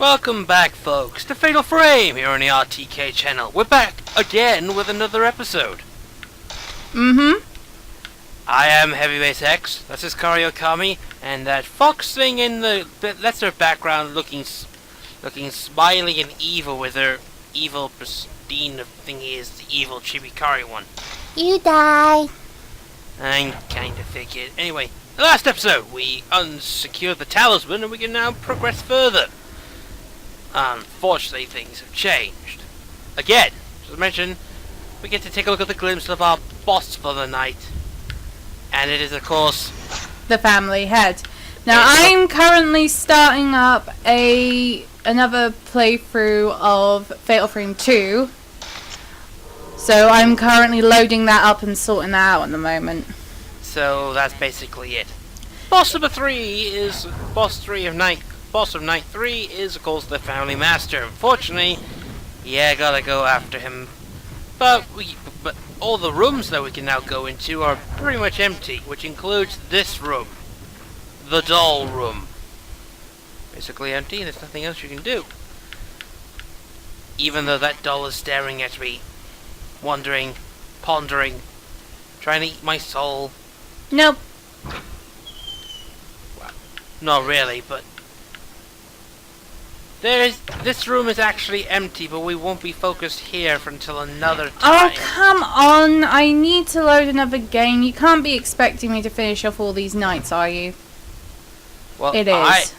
Welcome back, folks, to Fatal Frame here on the RTK channel. We're back again with another episode. I am Heavyweight X, that's his Kami, and that fox thing in the lesser background looking smiley and evil with her evil pristine thingy is the evil Chibikari one. You die. I kinda figured. Anyway, the last episode we unsecured the talisman and we can now progress further. Unfortunately, things have changed. Again, as I mentioned, we get to take a look at the glimpse of our boss for the night. And it is, of course, the family head. Now, I'm currently starting up another playthrough of Fatal Frame 2. So I'm currently loading that up and sorting that out at the moment. So that's basically it. Boss number 3 is boss of night 3 is, of course, the family master. Unfortunately, yeah, gotta go after him. But all the rooms that we can now go into are pretty much empty, which includes this room, the doll room. Basically empty, and there's nothing else you can do. Even though that doll is staring at me, wondering, pondering, trying to eat my soul. Nope. Well, not really, but this room is actually empty, but we won't be focused here for until another time. Oh, come on. I need to load another game. You can't be expecting me to finish off all these nights, are you? Well, it is.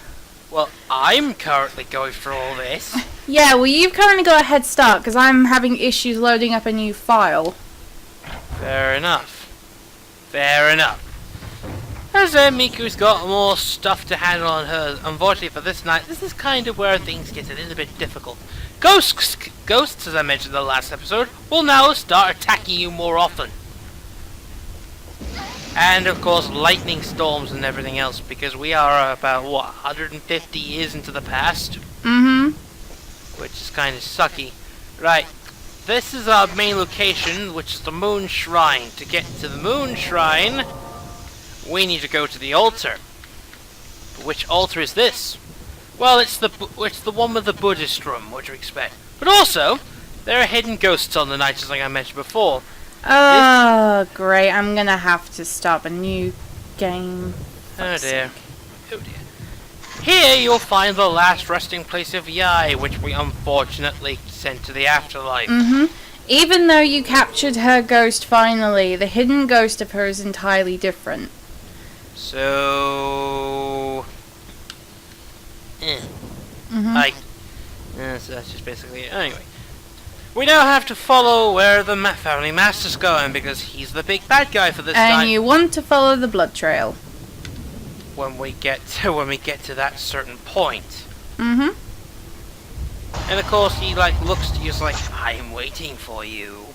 I'm currently going through all this. Yeah, well, you've currently got a head start, because I'm having issues loading up a new file. Fair enough. Fair enough. As Miku's got more stuff to handle on her. Unfortunately for this night, this is kind of where things get a little bit difficult. Ghosts, as I mentioned in the last episode, will now start attacking you more often. And of course, lightning storms and everything else, because we are about, what, 150 years into the past? Which is kind of sucky. Right, this is our main location, which is the Moon Shrine. To get to the Moon Shrine, we need to go to the altar. Which altar is this? Well, it's the one with the Buddhist room. What do you expect? But also, there are hidden ghosts on the night, just like I mentioned before. Oh, great. I'm going to have to start a new game. Oh dear. Oh dear. Here you'll find the last resting place of Yai, which we unfortunately sent to the afterlife. Even though you captured her ghost finally, the hidden ghost of her is entirely different. So, so that's just basically it. Anyway, we now have to follow where the family master's going, because he's the big bad guy for this night. And you want to follow the blood trail when we get to that certain point. And of course, he looks to you, like, I'm waiting for you.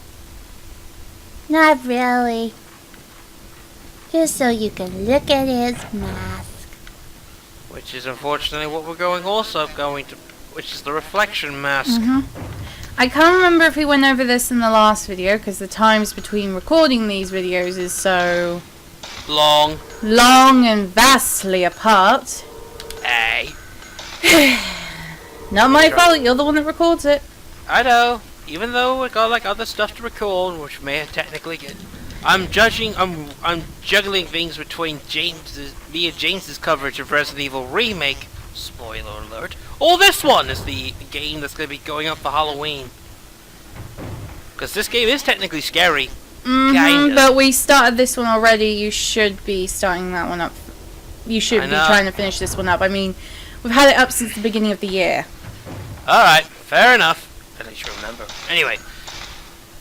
Not really. Just so you can look at his mask. Which is unfortunately what we're going to, which is the reflection mask. I can't remember if we went over this in the last video, because the times between recording these videos is so long and vastly apart. Hey. Not my fault, you're the one that records it. I know. Even though we got other stuff to record, which may technically get. I'm juggling things between James's coverage of Resident Evil Remake, spoiler alert, or this one is the game that's going to be going up for Halloween. Because this game is technically scary. But we started this one already. You should be starting that one up. You should be trying to finish this one up. I mean, we've had it up since the beginning of the year. Alright, fair enough. At least you remember. Anyway.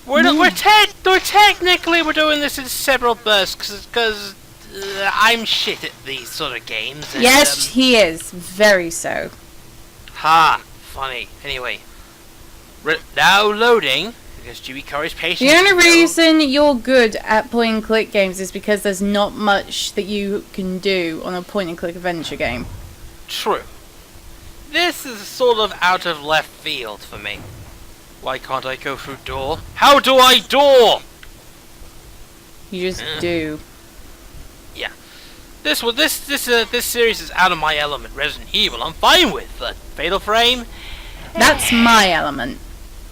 We're technically doing this in several bursts because I'm shit at these sort of games. And, yes, he is very so. Ha, funny. Anyway, now loading because Chibikari's patience. The only reason you're good at point and click games is because there's not much that you can do on a point and click adventure game. True. This is sort of out of left field for me. Why can't I go through door? How do I door? You just do. Yeah. this series is out of my element. Resident Evil, I'm fine with, but Fatal Frame, That's my element.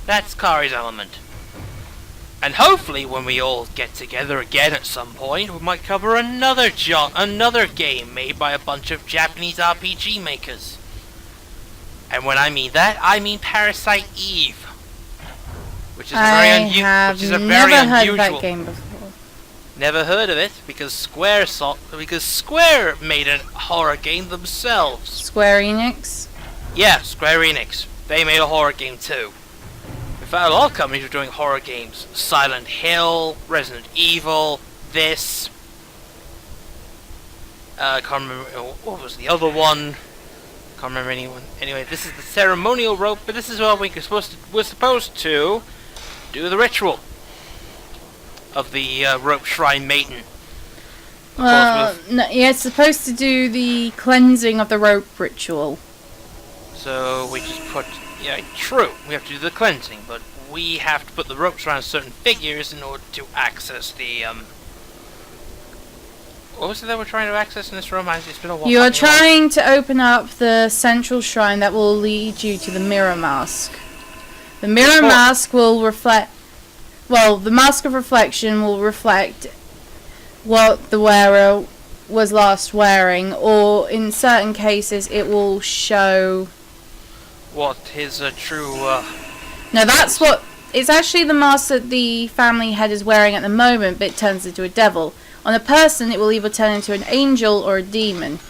that's Kari's element. And hopefully, when we all get together again at some point, we might cover another game made by a bunch of Japanese RPG makers. And when I mean that, I mean Parasite Eve, which is a very unusual. Never heard of that game before. Never heard of it because Square made a horror game themselves. Square Enix? Yeah, Square Enix. They made a horror game too. In fact, a lot of companies are doing horror games. Silent Hill, Resident Evil, this. I can't remember what was the other one. Can't remember anyone. Anyway, this is the ceremonial rope, but this is what we're supposed to do the ritual of the rope shrine maiden. Well, no, yeah, it's supposed to do the cleansing of the rope ritual. So we just put, yeah, true. We have to do the cleansing, but we have to put the ropes around certain figures in order to access the what was it that we're trying to access in this room? It's been a while. You're trying to open up the central shrine that will lead you to the mirror mask. The mirror mask will reflect. Well, the mask of reflection will reflect what the wearer was last wearing, or in certain cases, it will show what his true. No, that's what. It's actually the mask that the family head is wearing at the moment, but it turns into a devil. On a person, it will either turn into an angel or a demon.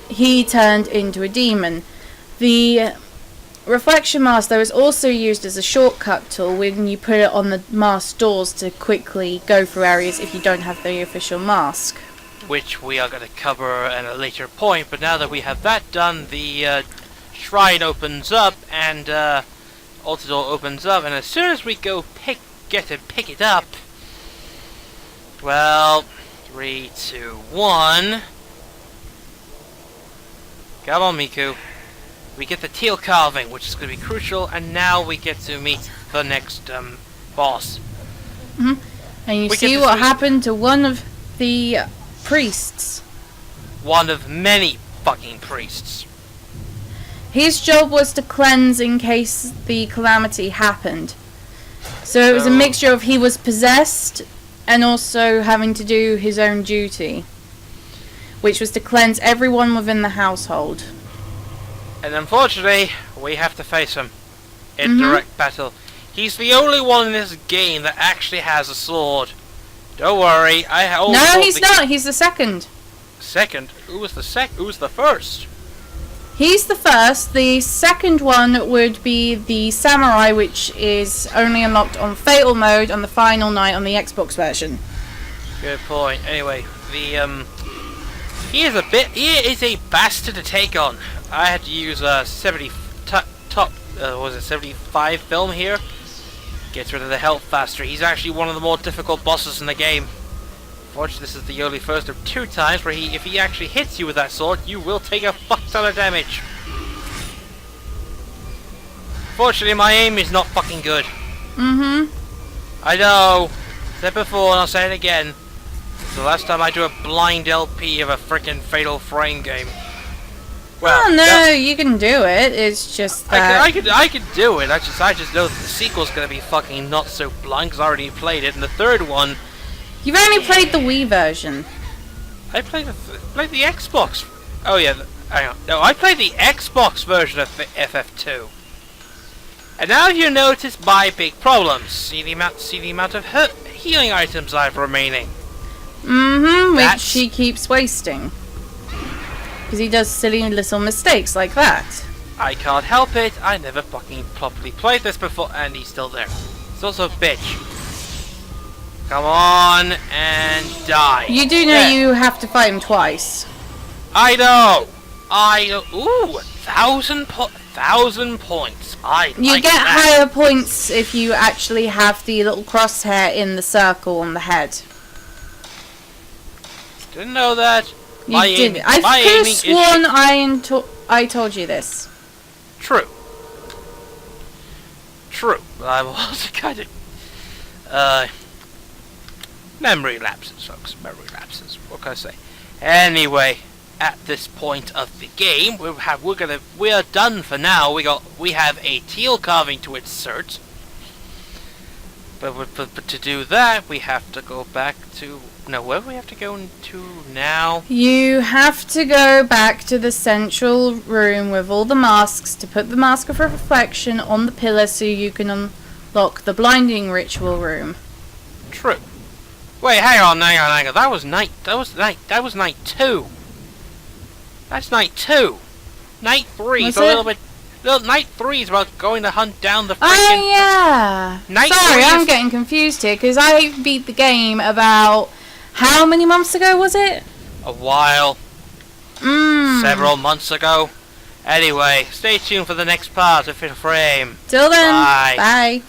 He turned into a demon. The reflection mask, though, is also used as a shortcut tool when you put it on the mask doors to quickly go through areas if you don't have the official mask. Which we are going to cover at a later point, but now that we have that done, the shrine opens up and altar door opens up, and as soon as we go pick it up, well, 3, 2, 1. Come on, Miku. We get the teal carving, which is going to be crucial, and now we get to meet the next boss. And you see what happened to one of the priests. One of many fucking priests. His job was to cleanse in case the calamity happened. So it was a mixture of he was possessed and also having to do his own duty, which was to cleanse everyone within the household. And unfortunately, we have to face him in direct battle. He's the only one in this game that actually has a sword. Don't worry, No, he's not. He's the second. Second? Who was the Who was the first? He's the first. The second one would be the Samurai, which is only unlocked on Fatal Mode on the final night on the Xbox version. Good point. Anyway, he is a bastard to take on. I had to use a 75 film here. Gets rid of the health faster. He's actually one of the more difficult bosses in the game. Fortunately, this is the only first of 2 times where if he actually hits you with that sword, you will take a fuck ton of damage. Fortunately, my aim is not fucking good. I know. Said before, and I'll say it again. It's the last time I do a blind LP of a frickin' Fatal Frame game. Well, no, you can do it. It's just that I could do it. I just know that the sequel's gonna be fucking not so blind because I already played it, and the third one. You've only played the Wii version. I played the Xbox. Oh yeah, hang on. No, I played the Xbox version of FF2. And now you notice my big problems. See the amount of healing items I have remaining. Which he keeps wasting. Because he does silly little mistakes like that. I can't help it. I never fucking properly played this before, and he's still there. He's also a bitch. Come on and die. You do know you have to fight him twice. I know. Ooh, 1,000 points. You get higher points if you actually have the little crosshair in the circle on the head. Didn't know that. You did. I could have sworn I told you this. True. But I was kind of memory lapses, folks. Memory lapses. What can I say? Anyway, at this point of the game, we are done for now. We have a teal carving to insert. But to do that, we have to go back to... No, where do we have to go into now? You have to go back to the central room with all the masks to put the mask of reflection on the pillar so you can unlock the blinding ritual room. True. Wait, hang on. That was night 2. That's night 2. Night 3 is a little bit... Night 3 is about going to hunt down the freaking... Oh, yeah. Sorry, I'm getting confused here, because I beat the game about... How many months ago was it? A while. Several months ago. Anyway, stay tuned for the next part of Fatal Frame. Till then, Bye. bye.